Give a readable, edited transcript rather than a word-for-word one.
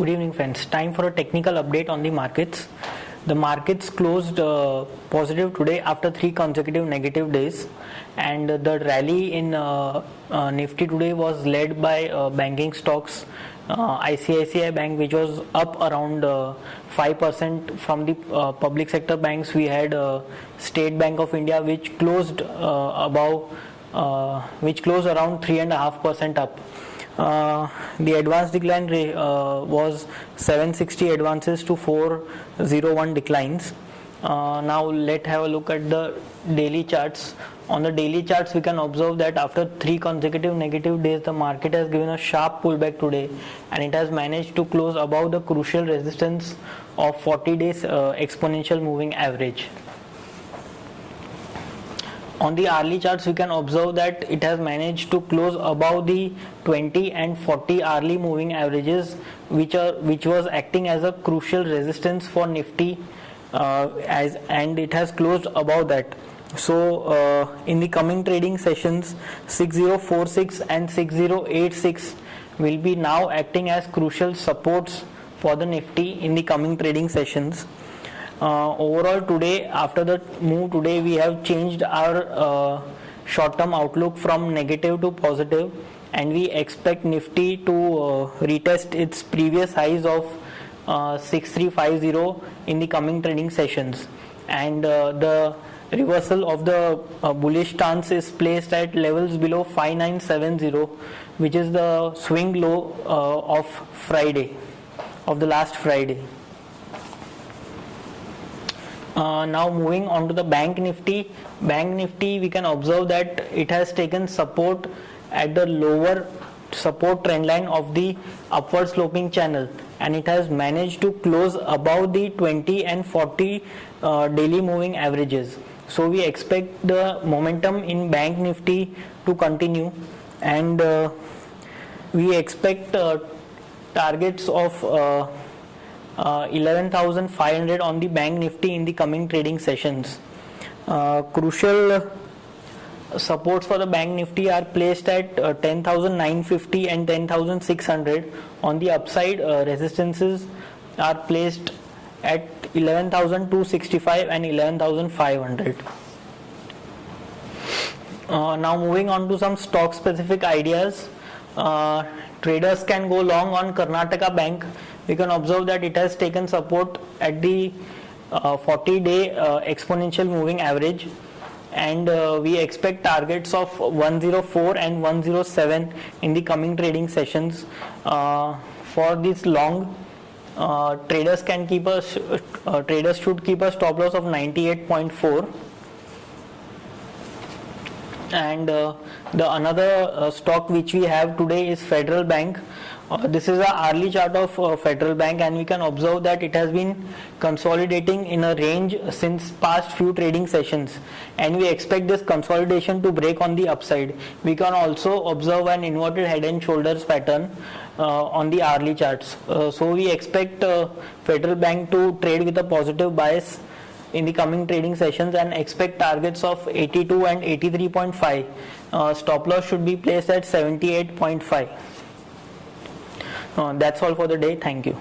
Good evening, friends. Time for a technical update on the markets. The markets closed positive today after 3 consecutive negative days, and the rally in Nifty today was led by banking stocks. ICICI Bank, which was up around 5%. From the public sector banks, we had State Bank of India, which closed around 3.5% up. The advance decline was 760 advances to 401 declines. Now let's have a look at the daily charts. On the daily charts, we can observe that after 3 consecutive negative days, the market has given a sharp pullback today, and it has managed to close above the crucial resistance of 40 days exponential moving average. On the hourly charts, we can observe that it has managed to close above the 20 and 40 hourly moving averages, which was acting as a crucial resistance for Nifty, and it has closed above that. So in the coming trading sessions, 6046 and 6086 will be now acting as crucial supports for the Nifty in the coming trading sessions. Overall today, after the move today, we have changed our short-term outlook from negative to positive, and we expect Nifty to retest its previous highs of 6350 in the coming trading sessions, and the reversal of the bullish stance is placed at levels below 5970, which is the swing low of the last Friday. Now moving on to the Bank Nifty. Bank Nifty, we can observe that it has taken support at the lower support trend line of the upward sloping channel, and it has managed to close above the 20 and 40 daily moving averages. So we expect the momentum in Bank Nifty to continue, and we expect targets of 11,500 on the Bank Nifty in the coming trading sessions. Crucial supports for the Bank Nifty are placed at 10,950 and 10,600. On the upside, resistances are placed at 11,265 and 11,500. Now moving on to some stock specific ideas. Traders can go long on Karnataka Bank. We can observe that it has taken support at the 40-day exponential moving average, and we expect targets of 104 and 107 in the coming trading sessions. For this long, traders should keep a stop loss of 98.4. And the another stock which we have today is Federal Bank. This is a hourly chart of Federal Bank, and we can observe that it has been consolidating in a range since past few trading sessions, and we expect this consolidation to break on the upside. We can also observe an inverted head and shoulders pattern on the hourly charts. So we expect Federal Bank to trade with a positive bias in the coming trading sessions, and expect targets of 82 and 83.5. Stop loss should be placed at 78.5. That's all for the day. Thank you.